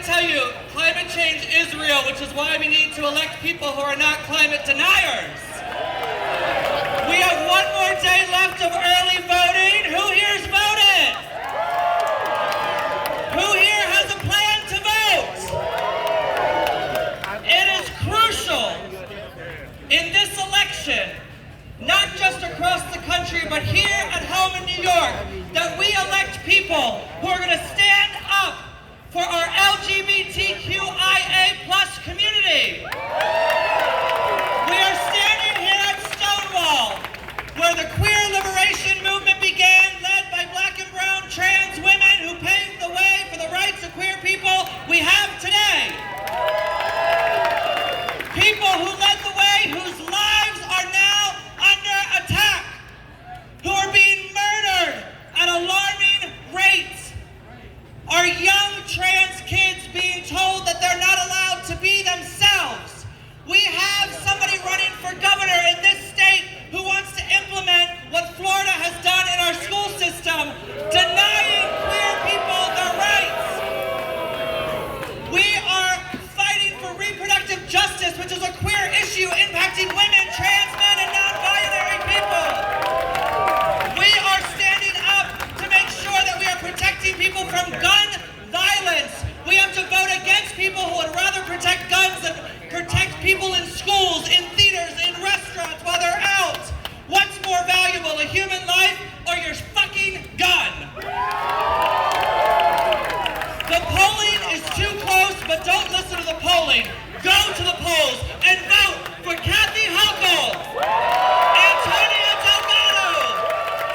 tell you, climate change is real, which is why we need to elect people who are not climate deniers. We have one more day left of early voting. Who here's voted? Who here has a plan to vote? It is crucial in this election, not just across the country, but here at home in New York, that we elect people who are going to stand up for our LGBTQIA+ community. We are standing here at Stonewall, where the queer liberation movement began, led by black and brown trans women who paved the way for the rights of queer people we have today. People who led the way, whose lives are now under attack, who are being murdered at alarming rates. Our young trans kids being told that they're not allowed to be themselves. We have somebody running for governor in this state who wants to implement what Florida has done in our school system, denying queer people their rights. We are fighting for reproductive justice, which is a queer issue impacting women, trans men, and non-binary people. We are standing up to make sure that we are protecting people from gun violence. We have to vote against people who would rather protect guns than protect people in schools, in theaters, in restaurants while they're out. What's more valuable, a human life or your fucking gun? The polling is too close, but don't listen to the polling. Go to the polls and vote for Kathy Hochul, Antonia Delgado,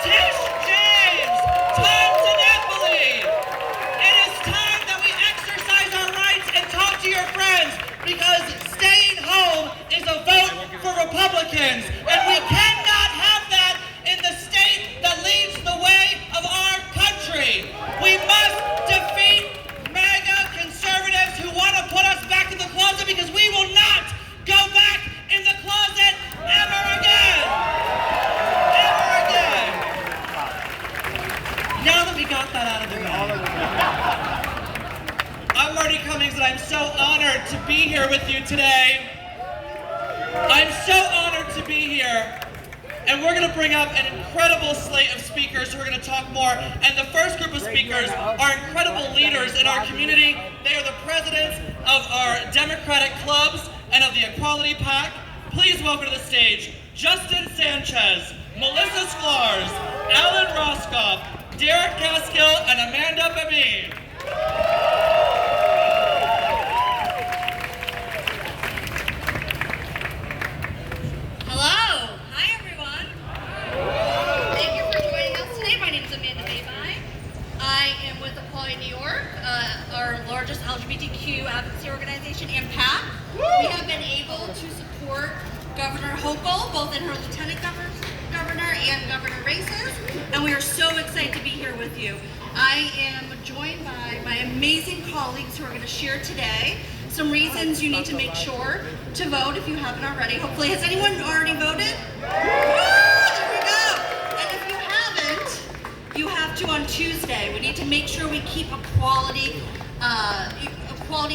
Tish James, Tom DiNapoli. It is time that we exercise our rights and talk to your friends, because staying home is a vote for Republicans, and we cannot have that in the state that leads the way of our country. We must defeat MAGA conservatives who want to put us back in the closet, because we will not go back in the closet ever again. Ever again. Now that we got that out of the way, I'm Marty Cummings, and I'm so honored to be here with you today. I'm so honored to be here. And we're going to bring up an incredible slate of speakers who are going to talk more. And the first group of speakers are incredible leaders in our community. They are the presidents of our Democratic clubs and of the Equality PAC. Please welcome to the stage Justin Sanchez, Melissa Sklarz, Alan Roscoff, Derek Gaskill, and Amanda Babine. Hello. Hi, everyone. Thank you for joining us today. My name is Amanda Babine. I am with Equality New York, our largest LGBTQ advocacy organization and PAC. We have been able to support Governor Hochul, both in her lieutenant governor and governor races, and we are so excited to be here with you. I am joined by my amazing colleagues who are going to share today some reasons you need to make sure to vote if you haven't already. Hopefully, has anyone already voted? There we go. And if you haven't, you have to on Tuesday. We need to make sure we keep equality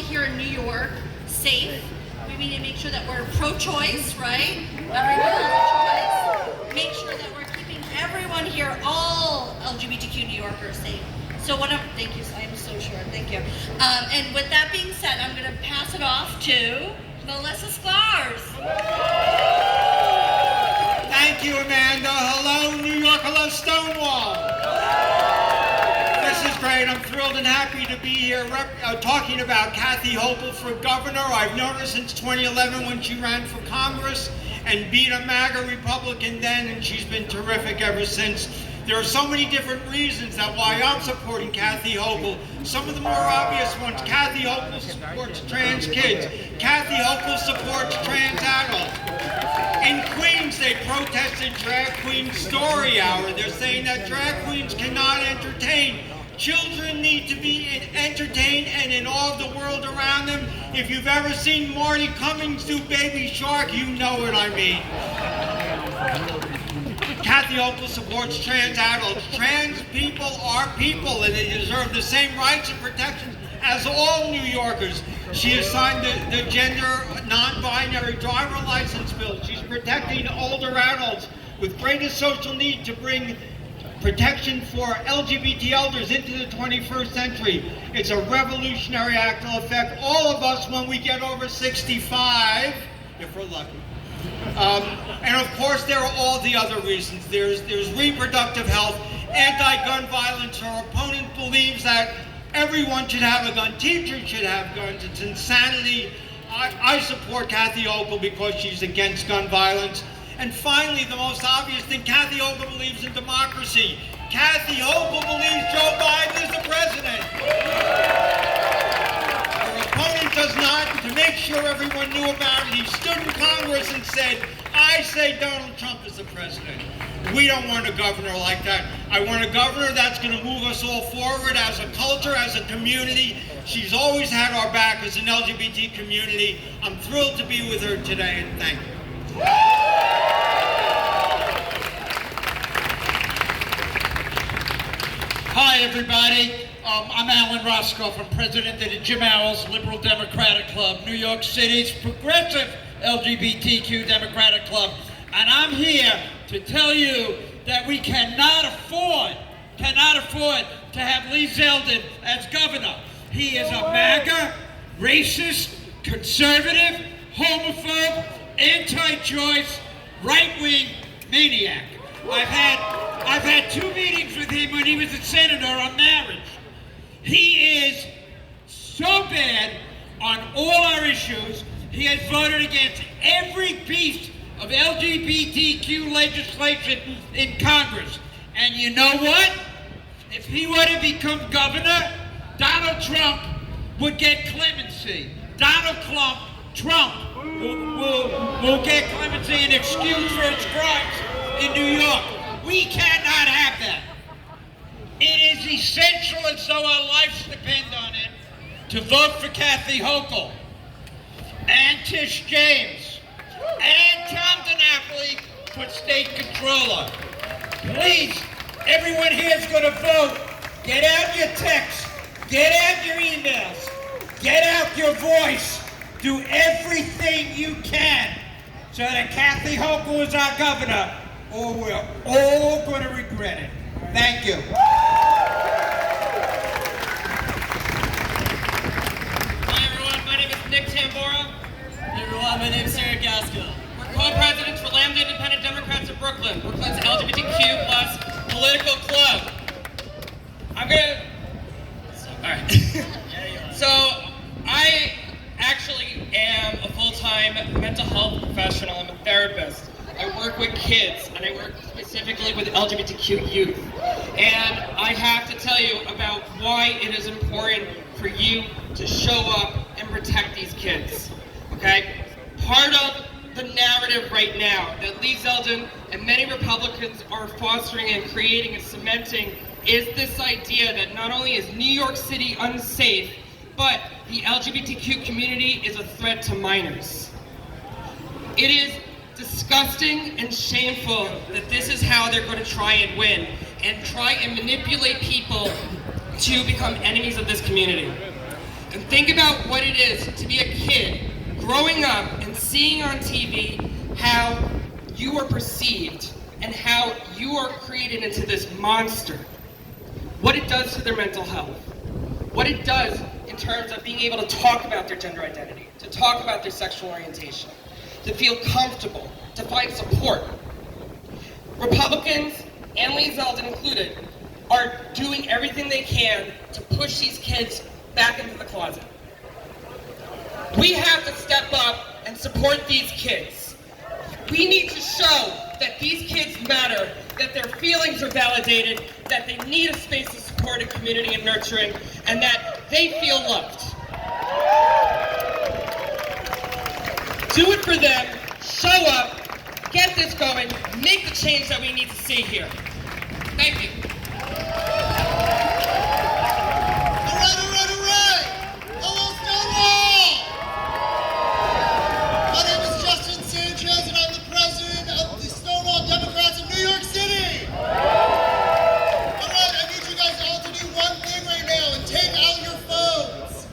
here in New York safe. We need to make sure that we're pro-choice, right? Everyone has a choice. Make sure that we're keeping everyone here, all LGBTQ New Yorkers, safe. So thank you, I am so sure, thank you. And with that being said, I'm gonna pass it off to Melissa Sklarz. Thank you, Amanda. Hello, New York. Hello, Stonewall. This is great. I'm thrilled and happy to be here talking about Kathy Hochul for governor. I've known her since 2011 when she ran for Congress and beat a MAGA Republican then, and she's been terrific ever since. There are so many different reasons that why I'm supporting Kathy Hochul. Some of the more obvious ones: Kathy Hochul supports trans kids. Kathy Hochul supports trans adults. In Queens, they protested Drag Queen Story Hour. They're saying that drag queens cannot entertain. Children need to be entertained, and in all of the world around them. If you've ever seen Marty Cummings do Baby Shark, you know what I mean. Kathy Hochul supports trans adults. Trans people are people, and they deserve the same rights and protections as all New Yorkers. She has signed the gender non-binary driver license bill. She's protecting older adults with greater social need to bring protection for LGBT elders into the 21st century. It's a revolutionary act that will affect all of us when we get over 65, if we're lucky. And of course, there are all the other reasons. There's reproductive health, anti-gun violence. Her opponent believes that everyone should have a gun. Teachers should have guns. It's insanity. I support Kathy Hochul because she's against gun violence. And finally, the most obvious thing, Kathy Hochul believes in democracy. Kathy Hochul believes Joe Biden is the president. Her opponent does not. To make sure everyone knew about it, he stood in Congress and said, I say Donald Trump is the president. We don't want a governor like that. I want a governor that's going to move us all forward as a culture, as a community. She's always had our back as an LGBT community. I'm thrilled to be with her today, and thank you. Hi, everybody. I'm Alan Roscoff. I'm president of the Jim Owls Liberal Democratic Club, New York City's progressive LGBTQ Democratic Club. And I'm here to tell you that we cannot afford to have Lee Zeldin as governor. He is a MAGA, racist, conservative, homophobe, anti-choice, right-wing maniac. I've had 2 meetings with him when he was a senator on marriage. He is so bad on all our issues. He has voted against every piece of LGBTQ legislation in Congress. And you know what? If he were to become governor, Donald Trump would get clemency. Donald Trump will get clemency and excuse for his crimes in New York. We cannot have that. It is essential, and so our lives depend on it, to vote for Kathy Hochul and Tish James and Tom DiNapoli for state controller. Please, everyone here is going to vote. Get out your texts. Get out your emails. Get out your voice. Do everything you can so that Kathy Hochul is our governor, or we're all going to regret it. Thank you. Hi everyone, my name is Nick Tambora. Hey everyone, my name is Sarah Gaskill. We're co-presidents for Lambda Independent Democrats of Brooklyn, Brooklyn's LGBTQ plus political club. Alright. So, I actually am a full-time mental health professional. I'm a therapist. I work with kids, and I work specifically with LGBTQ youth. And I have to tell you about why it is important for you to show up and protect these kids, okay? Part of the narrative right now that Lee Zeldin and many Republicans are fostering and creating and cementing is this idea that not only is New York City unsafe, but the LGBTQ community is a threat to minors. It is disgusting and shameful that this is how they're going to try and win and try and manipulate people to become enemies of this community. And think about what it is to be a kid growing up and seeing on TV how you are perceived and how you are created into this monster. What it does to their mental health. What it does in terms of being able to talk about their gender identity, to talk about their sexual orientation, to feel comfortable, to find support. Republicans, and Lee Zeldin included, are doing everything they can to push these kids back into the closet. We have to step up and support these kids. We need to show that these kids matter, that their feelings are validated, that they need a space of support and community and nurturing, and that they feel loved. Do it for them, show up, get this going, make the change that we need to see here. Thank you. Hello, Stonewall! My name is Justin Sanchez, and I'm the president of the Stonewall Democrats of New York City. All right, I need you guys all to do one thing right now and take out your phones.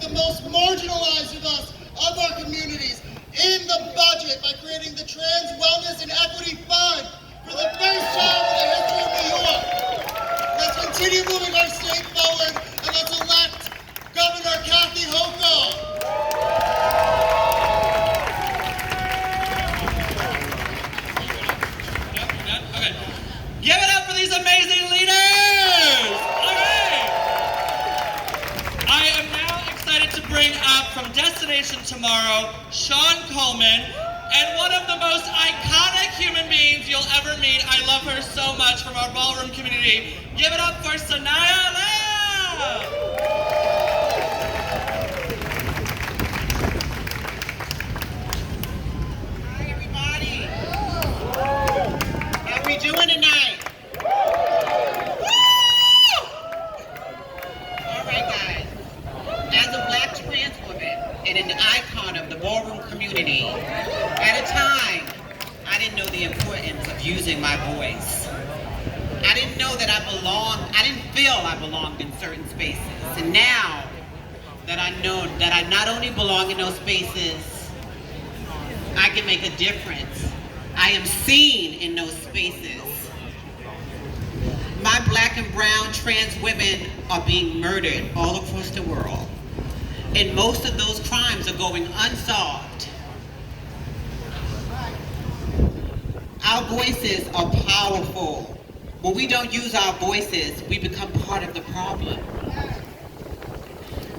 the most marginalized of us, of our communities, in the budget by creating the Trans Wellness and Equity Fund for the first time in the history of New York. Let's continue moving our state forward, and let's elect Governor Kathy Hochul. Okay. Give it up for these amazing leaders! All right! I am now excited to bring up from Destination Tomorrow, Sean Coleman, and one of the most iconic human beings you'll ever meet. I love her so much, from our ballroom community. Give it up for Sanaya Lam! Hi, everybody. How we doing tonight? All right, guys. As a Black trans woman and an icon of the ballroom community, at a time, I didn't know the importance of using my voice. I didn't know that I didn't feel I belonged in certain spaces. And now that I know that I not only belong in those spaces, I can make a difference. I am seen in those spaces. My Black and brown trans women are being murdered all across the world. And most of those crimes are going unsolved. Our voices are powerful. When we don't use our voices, we become part of the problem.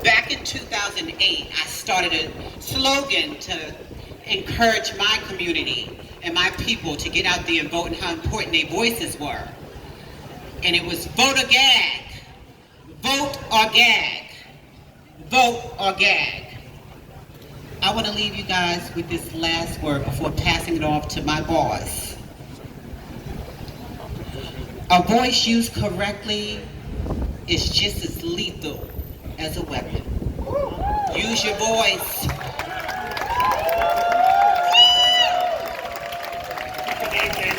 Back in 2008, I started a slogan to encourage my community and my people to get out there and vote, and how important their voices were. And it was vote or gag. Vote or gag. Vote or gag. I want to leave you guys with this last word before passing it off to my boss. A voice used correctly is just as lethal as a weapon. Use your voice. Good evening.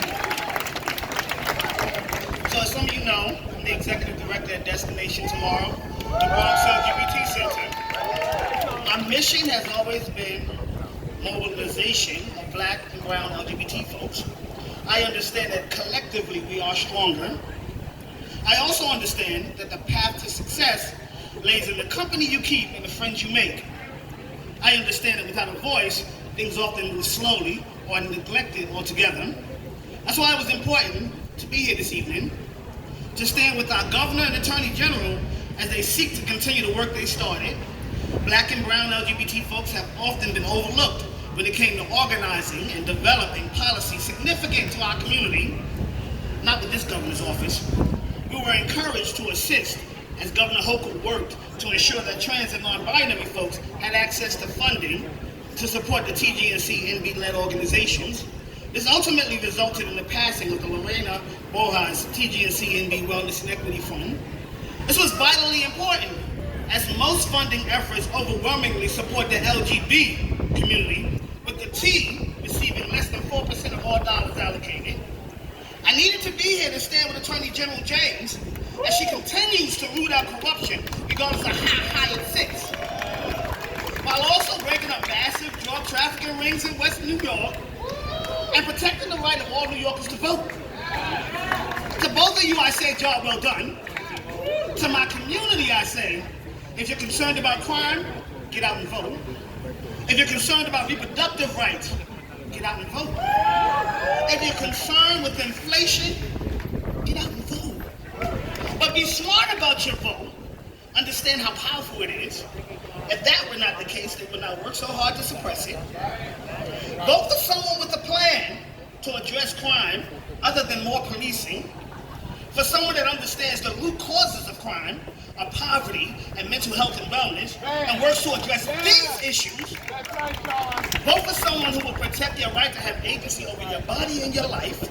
So as some of you know, I'm the executive director at Destination Tomorrow, the Bronx LGBT Center. Our mission has always been mobilization of Black and brown LGBT folks. I understand that collectively we are stronger. I also understand that the path to success lays in the company you keep and the friends you make. I understand that without a voice, things often move slowly or are neglected altogether. That's why it was important to be here this evening, to stand with our Governor and Attorney General as they seek to continue the work they started. Black and brown LGBT folks have often been overlooked when it came to organizing and developing policies significant to our community. Not with this governor's office. We were encouraged to assist as Governor Hochul worked to ensure that trans and non-binary folks had access to funding to support the TGNC NB-led organizations. This ultimately resulted in the passing of the Lorena Bojas TGNC NB Wellness and Equity Fund. This was vitally important, as most funding efforts overwhelmingly support the LGBT community, with the T receiving less than 4% of all dollars allocated. I needed to be here to stand with Attorney General James as she continues to root out corruption regardless of how high it sits, while also breaking up massive drug trafficking rings in West New York and protecting the right of all New Yorkers to vote. To both of you, I say job well done. To my community, I say, if you're concerned about crime, get out and vote. If you're concerned about reproductive rights, get out and vote. If you're concerned with inflation, get out and vote. But be smart about your vote. Understand how powerful it is. If that were not the case, they would not work so hard to suppress it. Vote for someone with a plan to address crime other than more policing. For someone that understands the root causes of crime are poverty and mental health and wellness, and works to address these issues. Vote for someone who will protect your right to have agency over your body and your life.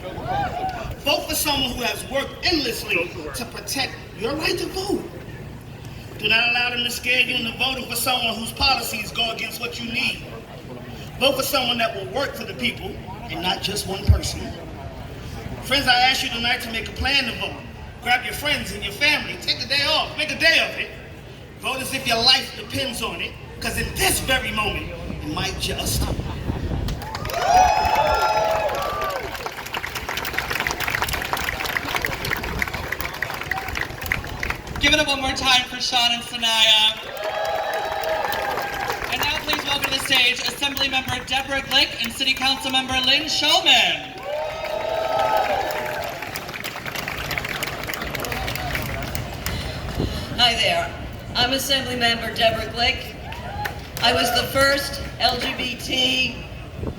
Vote for someone who has worked endlessly to protect your right to vote. Do not allow them to scare you into voting for someone whose policies go against what you need. Vote for someone that will work for the people and not just one person. Friends, I ask you tonight to make a plan to vote. Grab your friends and your family, take a day off, make a day of it. Vote is as if your life depends on it, because in this very moment, it might just. Give it up one more time for Sean and Sanaya. And now please welcome to the stage Assemblymember Deborah Glick and City Council Member Lynn Shulman. Hi there. I'm Assemblymember Deborah Glick. I was the first LGBT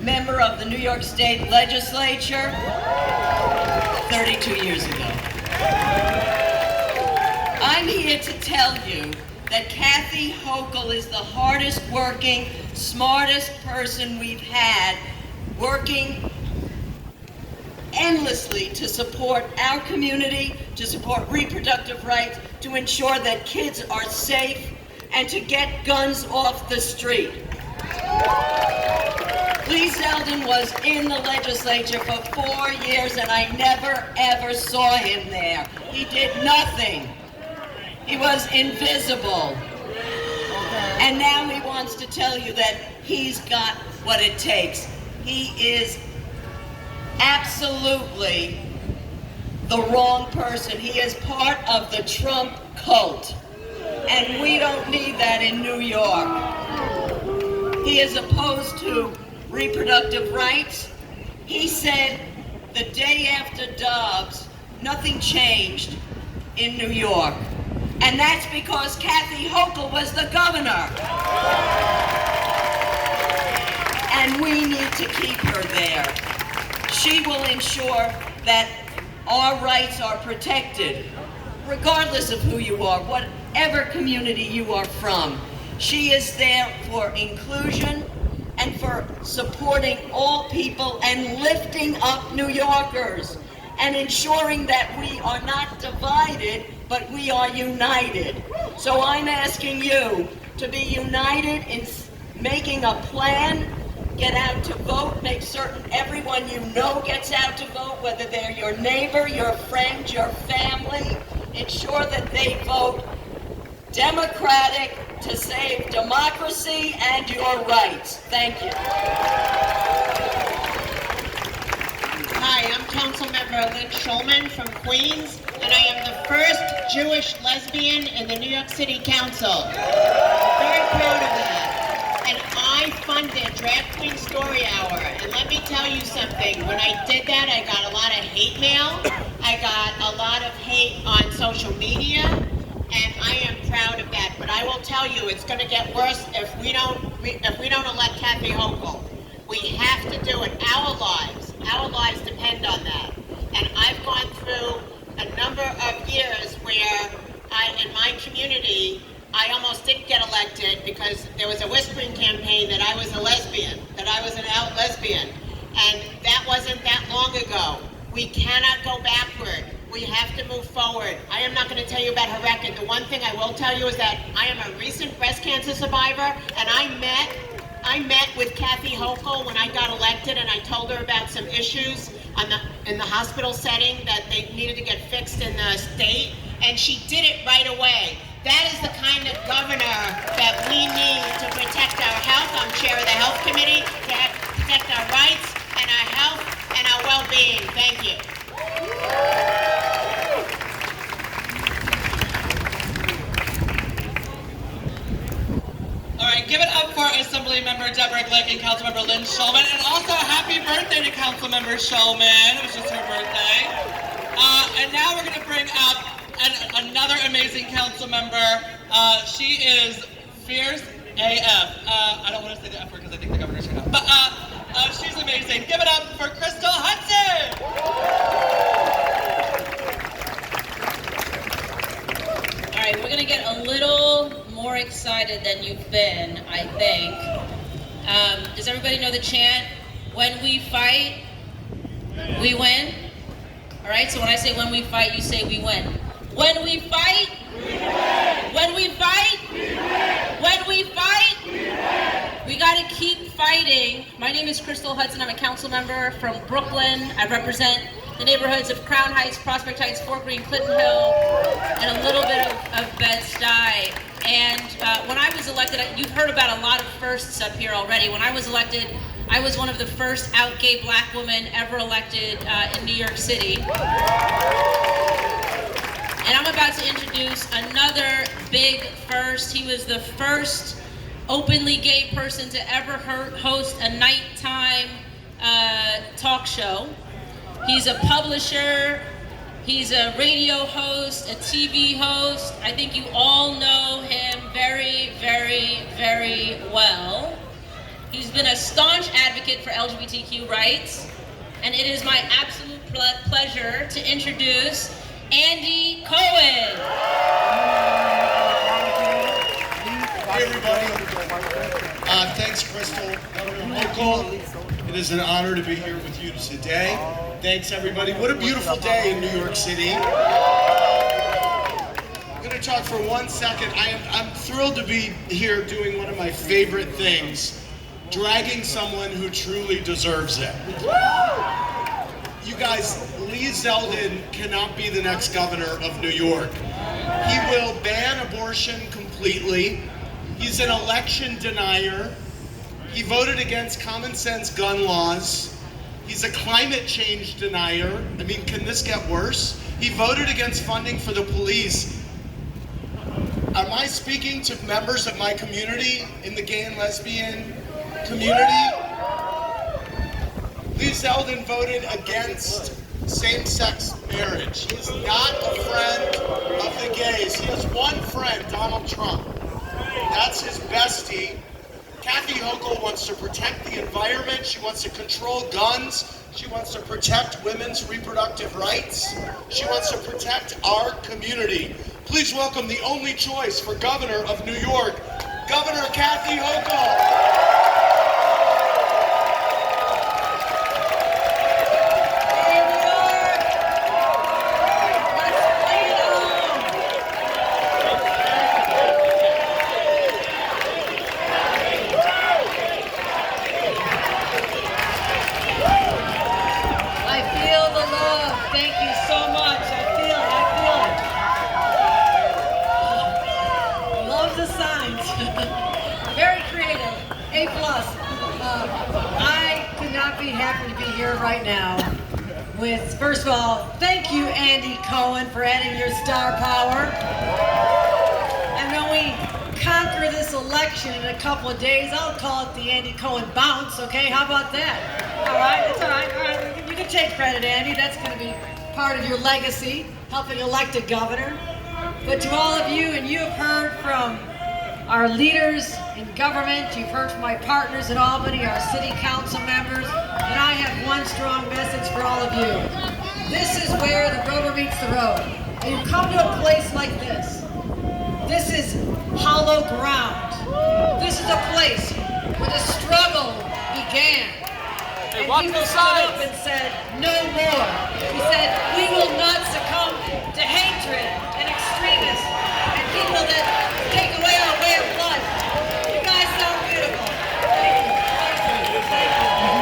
member of the New York State Legislature 32 years ago. I'm here to tell you that Kathy Hochul is the hardest working, smartest person we've had, working endlessly to support our community, to support reproductive rights, to ensure that kids are safe, and to get guns off the street. Lee Zeldin was in the legislature for 4 years, and I never, ever saw him there. He did nothing. He was invisible. And now he wants to tell you that he's got what it takes. He is absolutely the wrong person. He is part of the Trump cult. And we don't need that in New York. He is opposed to reproductive rights. He said the day after Dobbs, nothing changed in New York. And that's because Kathy Hochul was the governor. And we need to keep her there. She will ensure that our rights are protected, regardless of who you are, whatever community you are from. She is there for inclusion and for supporting all people and lifting up New Yorkers and ensuring that we are not divided, but we are united. So I'm asking you to be united in making a plan, get out to vote, make certain everyone you know gets out to vote, whether they're your neighbor, your friend, your family. Ensure that they vote Democratic to save democracy and your rights. Thank you. Hi, I'm Councilmember Lynn Shulman from Queens, and I am the first Jewish lesbian in the New York City Council. I'm very proud of that. And I funded Drag Queen Story Hour. And let me tell you something, when I did that, I got a lot of hate mail. I got a lot of hate on social media, and I am proud of that. But I will tell you, it's going to get worse if we don't elect Kathy Hochul. We have to do it. Our lives depend on that. And I've gone through a number of years where in my community, I almost didn't get elected because there was a whispering campaign that I was a lesbian, that I was an out lesbian. And that wasn't that long ago. We cannot go backward. We have to move forward. I am not going to tell you about her record. The one thing I will tell you is that I am a recent breast cancer survivor, and I met with Kathy Hochul when I got elected, and I told her about some issues in the hospital setting that they needed to get fixed in the state, and she did it right away. That is the kind of governor that we need to protect our health. I'm chair of the health committee, to protect our rights and our health and our well-being. Thank you. All right, give it up for Assemblymember Deborah Glick and Councilmember Lynn Shulman, and also happy birthday to Councilmember Shulman. It was just her birthday. And now we're going to bring up another amazing council member. She is fierce AF. I don't want to say the F word because I think the governor's going to. But she's amazing. Give it up for Crystal Hudson. All right, we're going to get a little more excited than you've been, I think. Does everybody know the chant? When we fight, we win. All right, so when I say when we fight, you say we win. When we fight, we win. When we fight, we win. When we fight, we win. We got to keep fighting. My name is Crystal Hudson. I'm a council member from Brooklyn. I represent the neighborhoods of Crown Heights, Prospect Heights, Fort Greene, Clinton Hill, and a little bit of Bed-Stuy. And when I was elected, you've heard about a lot of firsts up here already. When I was elected, I was one of the first out gay black women ever elected in New York City. And I'm about to introduce another big first. He was the first openly gay person to ever host a nighttime talk show. He's a publisher, he's a radio host, a TV host. I think you all know him very, very, very well. He's been a staunch advocate for LGBTQ rights, and it is my absolute pleasure to introduce Andy Cohen. Hey everybody, thanks Crystal. Local, it is an honor to be here with you today. Thanks everybody. What a beautiful day in New York City. I'm going to talk for 1 second. I'm thrilled to be here doing one of my favorite things, dragging someone who truly deserves it. You guys, Lee Zeldin cannot be the next governor of New York. He will ban abortion completely. He's an election denier. He voted against common sense gun laws. He's a climate change denier. I mean, can this get worse? He voted against funding for the police. Am I speaking to members of my community in the gay and lesbian community? Lee Zeldin voted against same-sex marriage. He's not a friend of the gays. He has one friend, Donald Trump. That's his bestie. Kathy Hochul wants to protect the environment. She wants to control guns. She wants to protect women's reproductive rights. She wants to protect our community. Please welcome the only choice for governor of New York, Governor Kathy Hochul. Right now with, first of all, thank you Andy Cohen for adding your star power. And when we conquer this election in a couple of days, I'll call it the Andy Cohen bounce, okay? How about that? All right, that's all right. All right, you can take credit, Andy. That's going to be part of your legacy, helping elect a governor. But to all of you, and you have heard from our leaders in government, you've heard from my partners in Albany, our city council members, and I have one strong message for all of you. This is where the rubber meets the road. And you come to a place like this. This is hollow ground. This is a place where the struggle began. And people stood up and said, no more. We said, we will not succumb to hatred and extremists and people that take away our way of life. You guys sound beautiful. Thank you. Thank you. Thank you.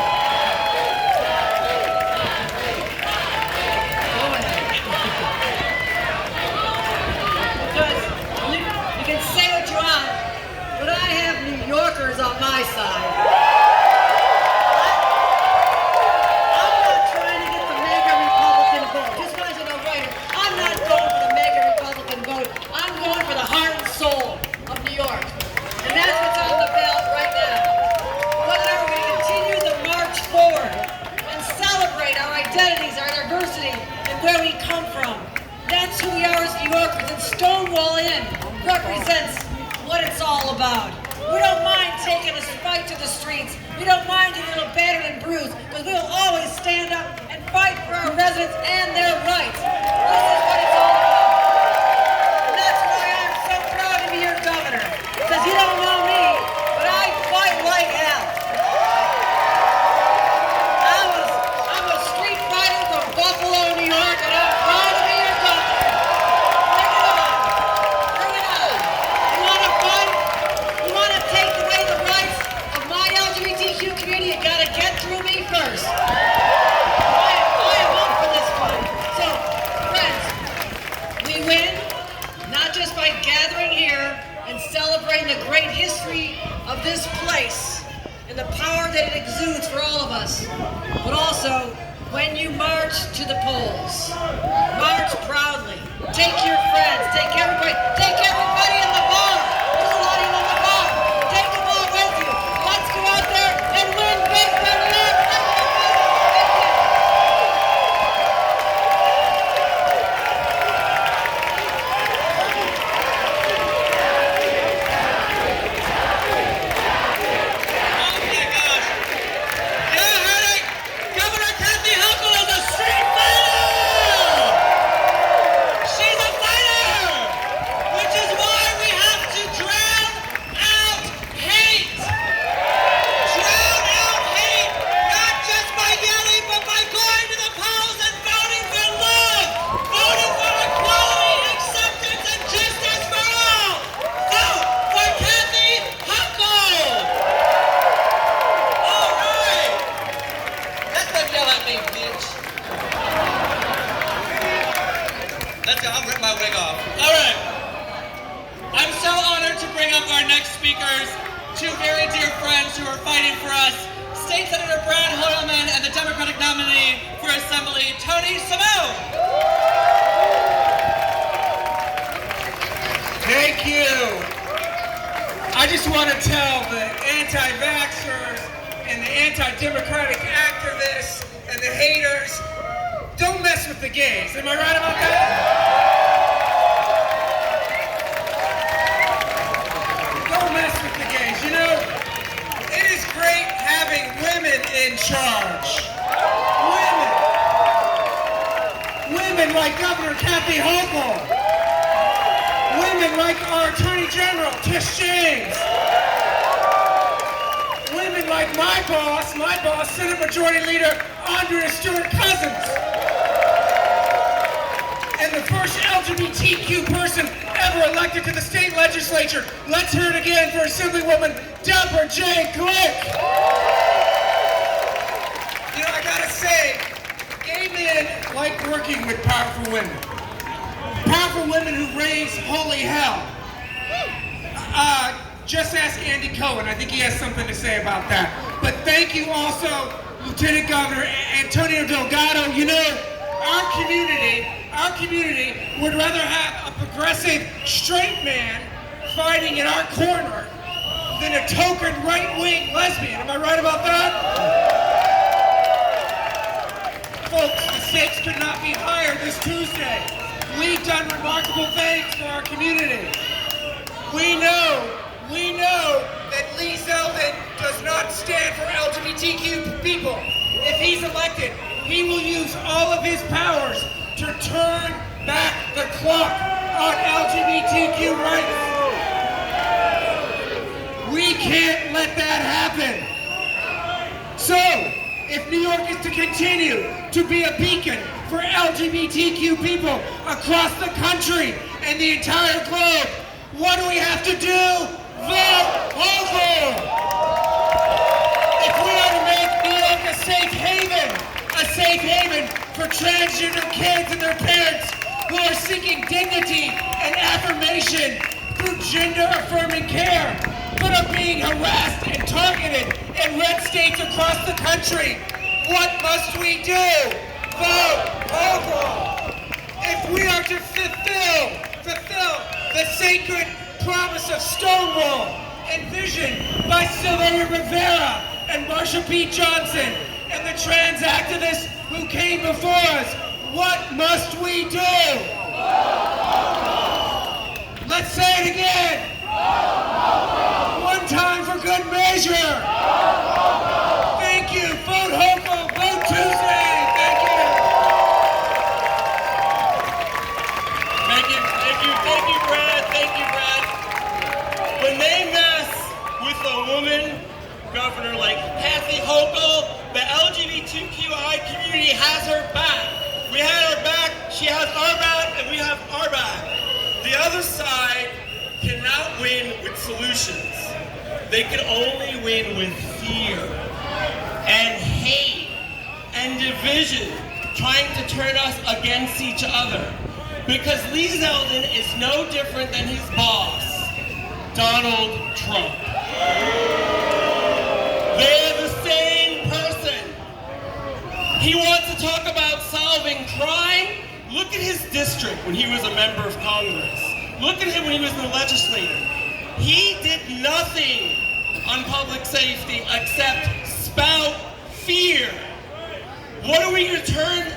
Because you can say what you want, but I have New Yorkers on my side. Where we come from. That's who we are as New Yorkers, and Stonewall Inn represents what it's all about. We don't mind taking a fight to the streets. We don't mind getting a little battered and bruised, because we'll always stand up and fight for our residents and their rights. This is what it's all about. And that's why I'm so proud to be your governor, because you don't know me, but I fight like hell. I'm a street fighter from Buffalo, New York, and I'm proud to be your governor. Bring it on. Bring it on. You want to fight? You want to take away the rights of my LGBTQ community? You got to get through me first. I am up for this fight. So, friends, we win not just by gathering here and celebrating the great history of this place and the power that it exudes for all of us. But also, when you march to the polls, march proudly. Take your friends, take everybody in the bar. There's a lot of them in the bar. Take them all with you. Let's go out there and win big for New York. I'll rip my wig off. All right. I'm so honored to bring up our next speakers, two very dear friends who are fighting for us, State Senator Brad Hoylman and the Democratic nominee for Assembly, Tony Simone. Thank you. I just want to tell the anti-vaxxers and the anti-democratic activists and the haters, don't mess with the gays. Am I right about that? Don't mess with the gays. You know, it is great having women in charge. Women like Governor Kathy Hochul. Women like our Attorney General, Tish James. Women like my boss, Senate Majority Leader Andrea Stewart-Cousins. And the first LGBTQ person ever elected to the state legislature. Let's hear it again for Assemblywoman Deborah J. Glick. You know, I gotta say, gay men like working with powerful women. Powerful women who raise holy hell. Just ask Andy Cohen. I think he has something to say about that. But thank you also, Lieutenant Governor Antonio Delgado. You know, our community would rather have a progressive straight man fighting in our corner than a token right-wing lesbian. Am I right about that? Folks, the stakes could not be higher this Tuesday. We've done remarkable things for our community. We know that Lee Zeldin does not stand for LGBTQ people. If he's elected, he will use all of his powers to turn back the clock on LGBTQ rights. We can't let that happen. So, if New York is to continue to be a beacon for LGBTQ people across the country and the entire globe, what do we have to do? Vote Hochul! If we are to make New York a safe haven for transgender kids and their parents who are seeking dignity and affirmation through gender-affirming care, but are being harassed and targeted in red states across the country, what must we do? Vote Hochul! If we are to fulfill the sacred promise of Stonewall, envisioned by Sylvia Rivera and Marsha P. Johnson and the trans activists who came before us, what must we do? Let's say it again. One time for good measure. Thank you. Vote Hochul. Vote Tuesday. Thank you. Thank you, Brad. Thank you, Brad. When they mess with a woman governor like Kathy Hochul, the LGBTQI community has her back. We had her back, she has our back, and we have our back. The other side cannot win with solutions. They can only win with fear and hate and division, trying to turn us against each other. Because Lee Zeldin is no different than his boss. Donald Trump. They're the same person. He wants to talk about solving crime. Look at his district when he was a member of Congress. Look at him when he was in the legislature. He did nothing on public safety except spout fear. What are we going to turn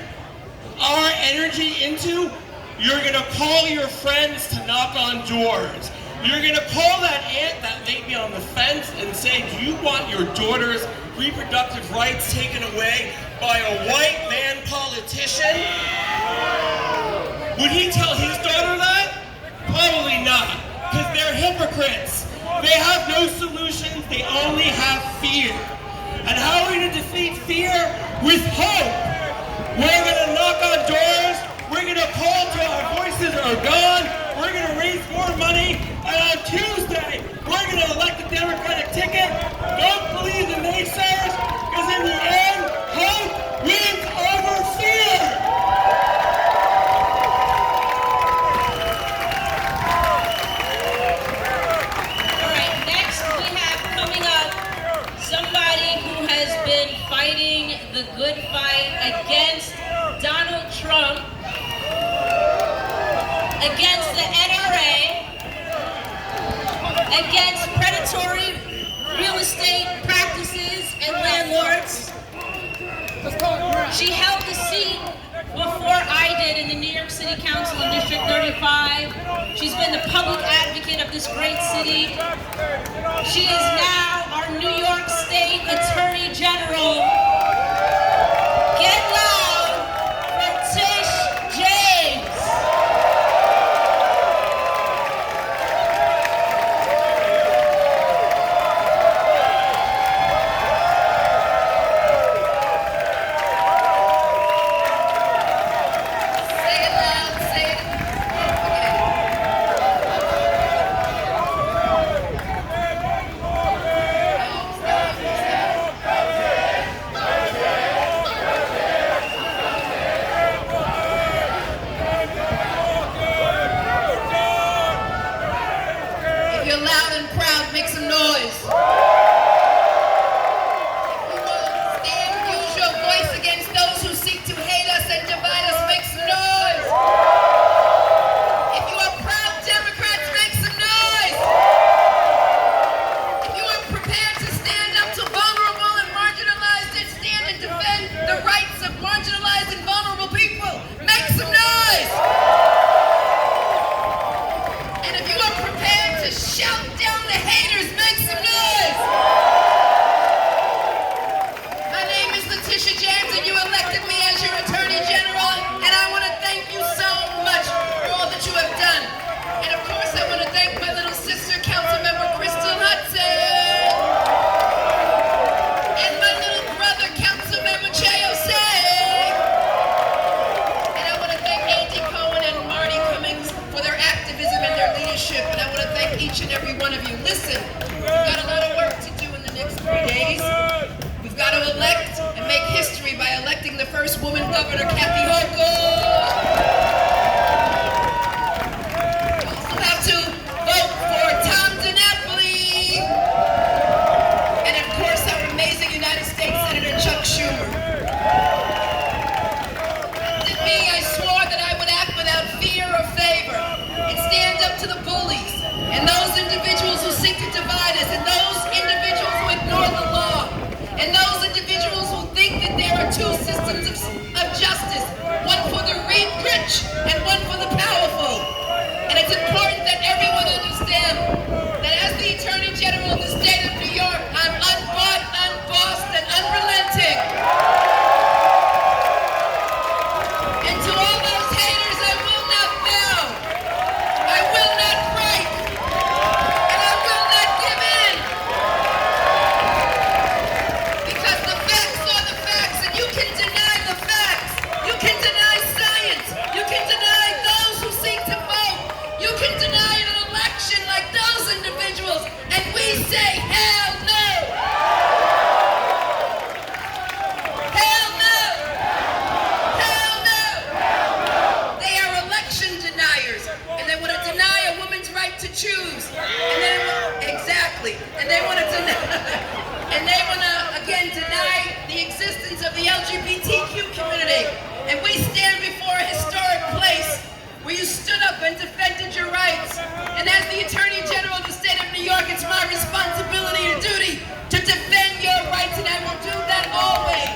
our energy into? You're going to call your friends to knock on doors. You're going to call that aunt that laid me on the fence and say, do you want your daughter's reproductive rights taken away by a white man politician? Would he tell his daughter that? Probably not, because they're hypocrites. They have no solutions, they only have fear. And how are we going to defeat fear? With hope. We're going to knock on doors, we're going to call till our voices are gone, we're going to raise more money, and on Tuesday, we're going to elect a Democratic ticket. Don't believe the naysayers, because in the end, hope wins over fear. Fighting the good fight against Donald Trump, against the NRA, against predatory real estate practices and landlords. She held the seat before I did in the New York City Council in District 35. She's been the public advocate of this great city. She is now our New York State Attorney General. Get loud for Tish James. Say it loud, say it. If you're loud and proud, make some noise. If you will stand, use your voice against those who seek to hate us and divide us, make some noise. If you are proud Democrats, make some noise. If you are prepared to stand up to vulnerable and marginalized and stand and defend the rights of marginalized and vulnerable people, make some noise. And if you are prepared to shout down the haters, make some noise. My name is Letitia James, and you elected me as your Attorney General, and I want to thank you so much for all that you have done. And of course, I want to thank my little sister, Councilmember Crystal Hudson, and my little brother, Councilmember Chayose. And I want to thank Andy Cohen and Marty Cummings for their activism and their leadership. And I want to thank each and every one of you. Listen, we've got a lot of work to do in the next 3 days. We've got to elect and make history by electing the first woman governor, Kathy Hochul. We also have to vote for Tom DiNapoli. And of course, our amazing United States Senator Chuck Schumer. To me, I swore that I would act without fear or favor and stand up to the bullies and those individuals who seek to divide us and those individuals who ignore the law and those individuals who think that there are two systems of justice, one for the rich and one for the powerful. And it's important that everyone understand that as the Attorney General of the state of New York, I'm unbought, unbossed, and unrelenting. And to all those haters, I will not bow. I will not break. And I will not give in. Because the facts are the facts, and you can deny the facts. You can deny science. You can deny those who seek to vote. You can deny an election like those individuals. And we say, hell no. Hell no. Hell no. They are election deniers, and they want to deny a woman's right to choose. And they want LGBTQ community. And we stand before a historic place where you stood up and defended your rights. And as the Attorney General of the state of New York, it's my responsibility and duty to defend your rights, and I will do that always.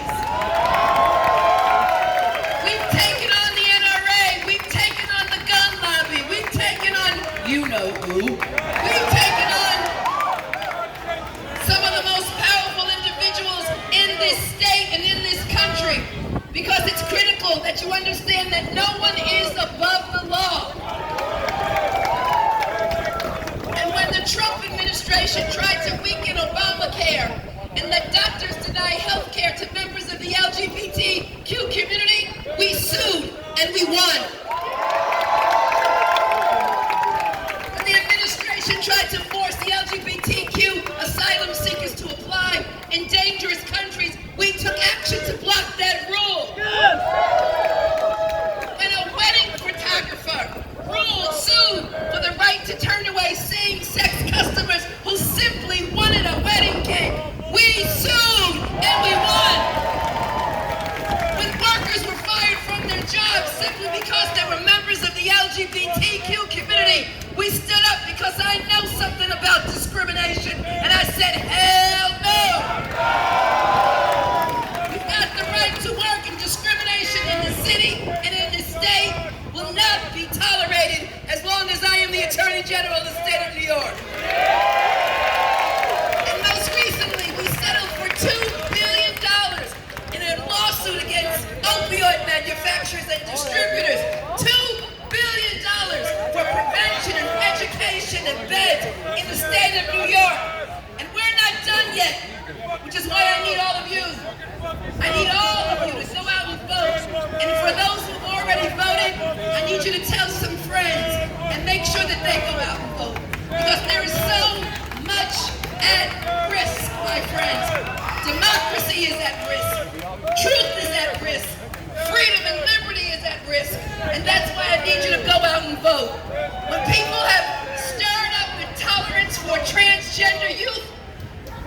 We've taken on the NRA, we've taken on the gun lobby, we've taken on you know who. We've taken on some of the most powerful individuals in this state and in this country, because it's critical that you understand that no one is above the law. And when the Trump administration tried to weaken Obamacare and let doctors deny health care to members of the LGBTQ community, we sued and we won. When the administration tried to force the LGBTQ asylum seekers to apply in dangerous countries, we took action to block that rule. When a wedding photographer sued for the right to turn away same-sex customers who simply wanted a wedding cake, we sued and we won. When workers were fired from their jobs simply because they were members of the LGBTQ community, we stood up because I know something about discrimination, and I said, hell no! We've got the right to work, and discrimination in the city and in the state will not be tolerated as long as I am the Attorney General of the state of New York. And most recently, we settled for $2 billion in a lawsuit against opioid manufacturers and distributors. $2 billion for prevention and education and beds in the state of New York. And we're not done yet, which is why I need all of you. I need all of you to go out and vote. And for those who've already voted, I need you to tell some friends and make sure that they go out and vote. Because there is so much at risk, my friends. Democracy is at risk. Truth is at risk. Freedom and liberty is at risk. And that's why I need you to go out and vote. When people have stirred up intolerance for transgender youth,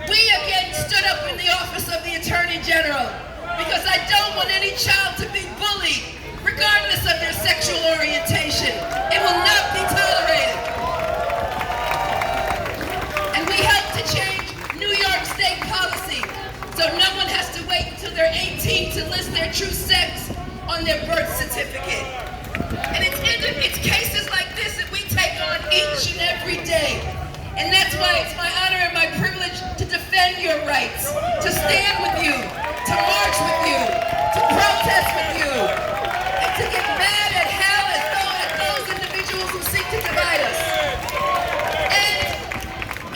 we again stood up in the office of the Attorney General, because I don't want any child to be bullied, regardless of their sexual orientation. It will not be tolerated. And we help to change New York State policy, so no one has to wait until they're 18 to list their true sex on their birth certificate. And it's cases like this that we take on each and every day. And that's why it's my honor and my privilege to defend your rights, to stand with you, to march with you, to protest with you, and to get mad at hell at those individuals who seek to divide us.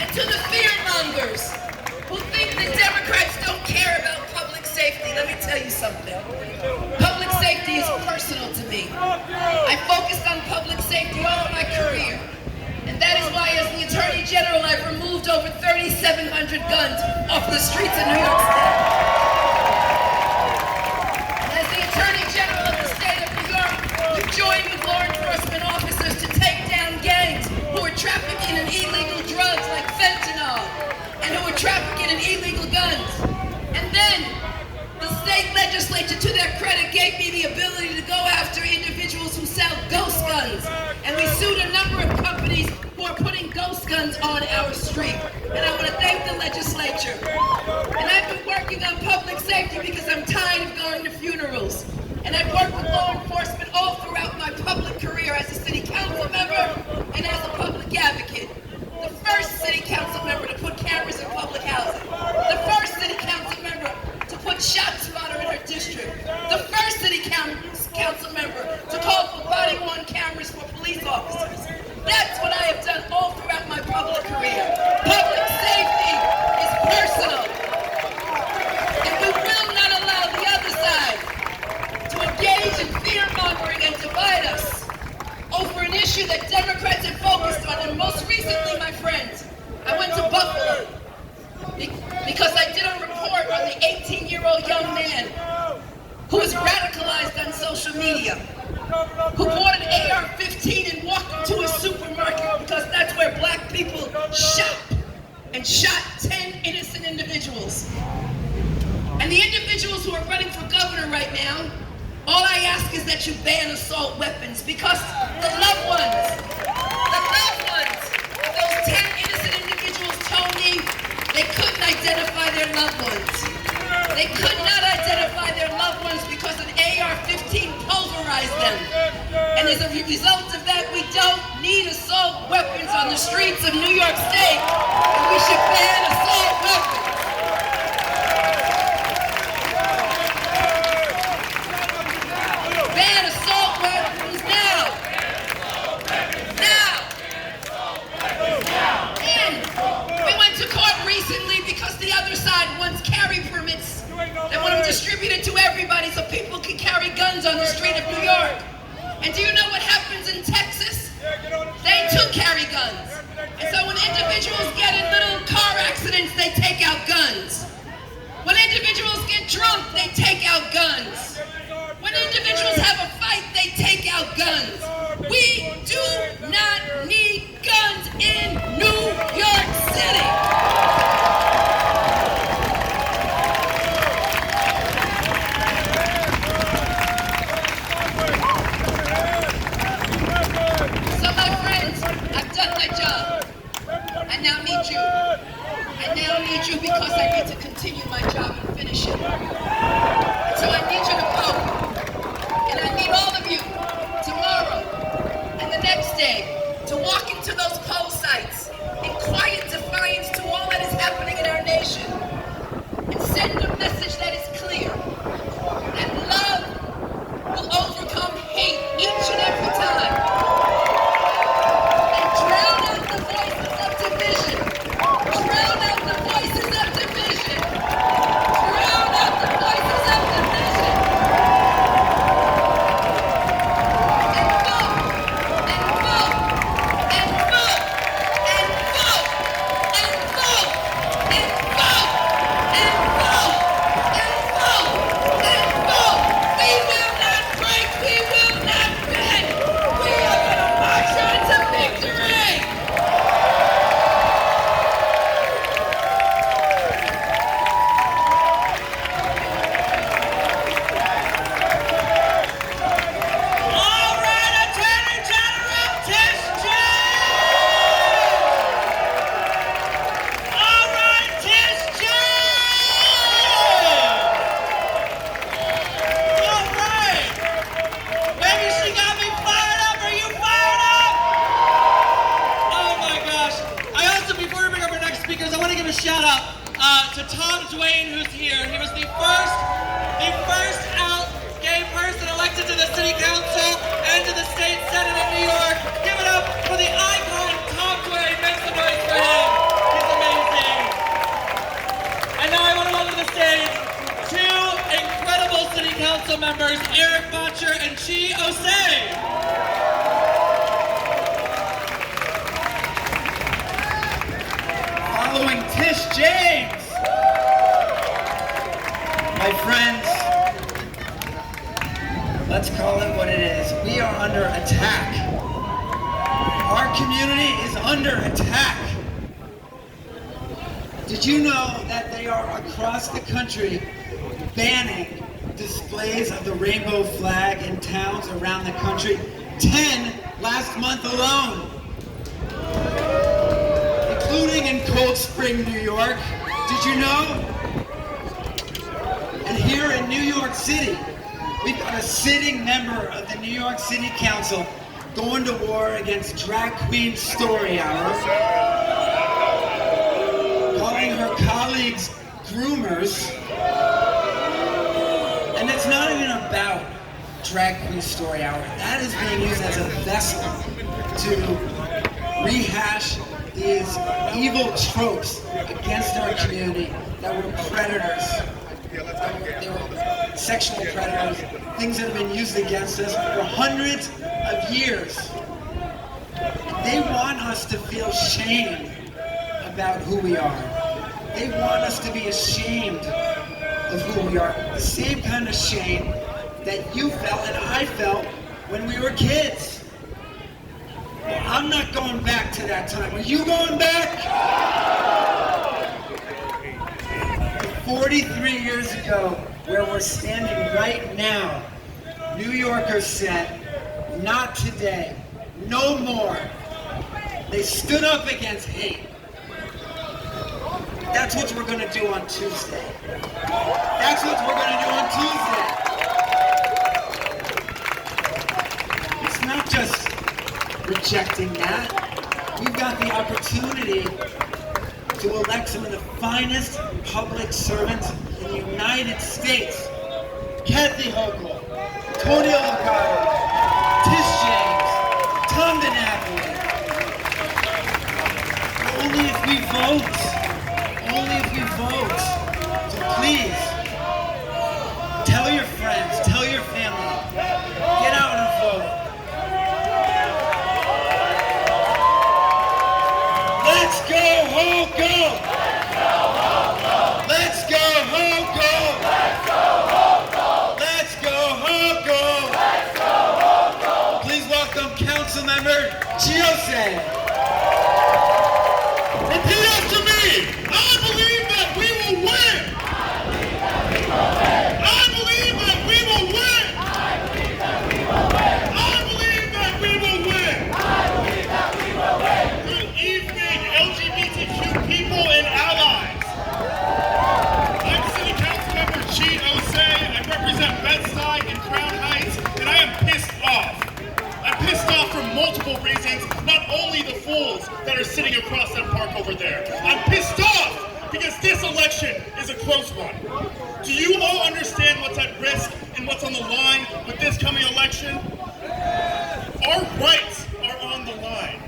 And to the fearmongers who think that Democrats don't care about public safety, let me tell you something. Public safety is personal to me. I focused on public safety all of my career. And that is why, as the Attorney General, I've removed over 3,700 guns off the streets of New York State. And as the Attorney General of the state of New York, we've joined with law enforcement officers to take down gangs who are trafficking in illegal drugs like fentanyl, and who are trafficking in illegal guns. And then the state legislature, to their credit, gave me the ability to go after individuals who sell ghost guns. And we sued a number of companies who are putting ghost guns on our street. And I want to thank the legislature. And I've been working on public safety because I'm tired of going to funerals. And I've worked with law enforcement all throughout my public career as a city council member and as a public advocate. The first city council member to put cameras in public housing. The first city council member to put shot spotter in her district. The first city council member to call for body-worn cameras for police officers. That's what I have done all throughout my public career. Public safety is personal. And we will not allow the other side to engage in fear-mongering and divide us over an issue that Democrats have focused on. And most recently, my friends, I went to Buffalo because I did a report on the 18-year-old young man who was radicalized on social media, who bought an AR-15 and walked into a supermarket because that's where black people shop, and shot 10 innocent individuals. And the individuals individuals who are running for governor right now, all I ask is that you ban assault weapons, because the loved ones of those 10 innocent individuals told me they couldn't identify their loved ones. They could not identify their loved ones because an AR-15 pulverized them. And as a result of that, we don't need assault weapons on the streets of New York State. And we should ban assault weapons. Ban assault weapons now. Now. And we went to court recently because the other side wants carry permits. They want them distributed to everybody so people can carry guns on the street of New York. And do you know what happens in Texas? They too carry guns. And so when individuals get in little car accidents, they take out guns. When individuals get drunk, they take out guns. When individuals have a fight, they take out guns. We do not need guns in New York City. So my friends, I've done my job. I now need you. I now need you because I need to continue my job and finish it. And so I need you to vote. And I need all of you tomorrow and the next day to walk into those poll sites in quiet defiance to all that is happening in our nation and send a message that is clear, that love will overcome hate each and every time, and drown out the voices of division, drown out the voices of division, drown out the voices of division. Members Eric Botcher and Chi Osei. Following Tish James. My friends, let's call it what it is. We are under attack. Our community is under attack. Did you know that they are across the country banning displays of the rainbow flag in towns around the country? 10 last month alone, including in Cold Spring, New York. Did you know? And here in New York City, we've got a sitting member of the New York City Council going to war against Drag Queen Story Hour, calling her colleagues groomers. And it's not even about Drag Queen Story Hour. That is being used as a vessel to rehash these evil tropes against our community that were predators. They were sexual predators, things that have been used against us for hundreds of years. They want us to feel shame about who we are. They want us to be ashamed of who we are. The same kind of shame that you felt and I felt when we were kids. Well, I'm not going back to that time. Are you going back? 43 years ago, where we're standing right now, New Yorkers said, not today, no more. They stood up against hate. That's what we're going to do on Tuesday. That's what we're going to do on Tuesday. It's not just rejecting that. We've got the opportunity to elect some of the finest public servants in the United States. Kathy Hochul, Tony Lucado, Tish James, Tom DiNapoli. Only if we vote. Only if we vote. So please, tell your friends, tell your family, get out and vote. Let's go, Hochul! Let's go, Hochul! Let's go, Hochul! Please welcome Councilmember Chiose. Repeat after me. I believe that we will win. I believe that we will win. I believe that we will win. Good evening, LGBTQ people and allies. I'm City Council Member Chiose. I represent Bed-Stuy and Crown Heights, and I am pissed off. I'm pissed off for multiple reasons, not only the fools that are sitting across that park over there. I'm pissed off because this election is a close one. Do you all understand what's at risk and what's on the line with this coming election? Our rights are on the line.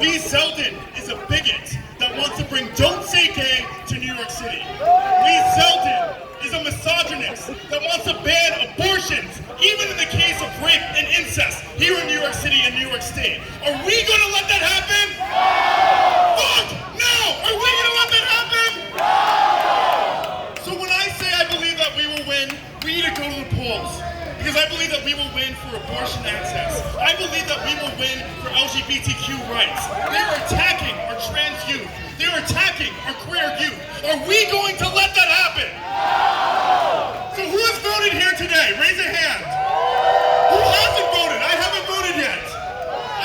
Lee Zeldin is a bigot that wants to bring Don't Say Gay to New York City. Lee Zeldin is a misogynist that wants to ban abortions, even in the case of rape and incest here in New York City and New York State. Are we going to let that happen? Fuck no! Are we going to let that happen? So when I say I believe that we will win, we need to go to the polls. Because I believe that we will win for abortion access. I believe that we will win for LGBTQ rights. They are attacking our trans youth. They are attacking our queer youth. Are we going to let that happen? So who has voted here today? Raise a hand. Who hasn't voted? I haven't voted yet.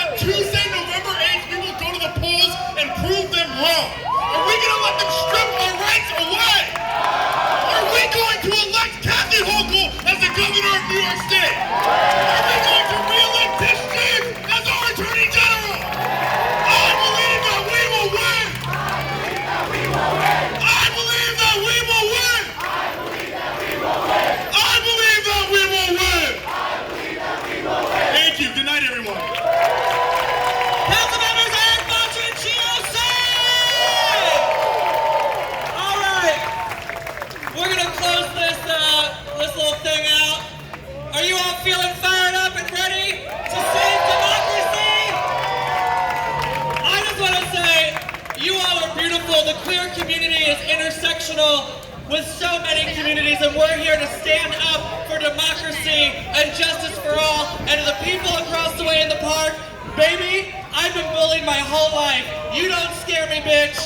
On Tuesday, November 8th, we will go to the polls and prove them wrong. Are we going to let them strip our rights away? Are we going to elect Kathy Hochul as the governor of New York State? Are we going to re-elect Tish James as our attorney general? I believe that we will win. I believe that we will win. I believe that we will win. Thank you. Good night, everyone. Council members Eric Boccia and Chiose! All right, we're gonna close this little thing out. Are you all feeling fired up and ready to save democracy? I just want to say, you all are beautiful. The queer community is intersectional with so many communities, and we're here to stand up for democracy and justice for all. And to the people across the way in the park, baby, I've been bullied my whole life. You don't scare me, bitch.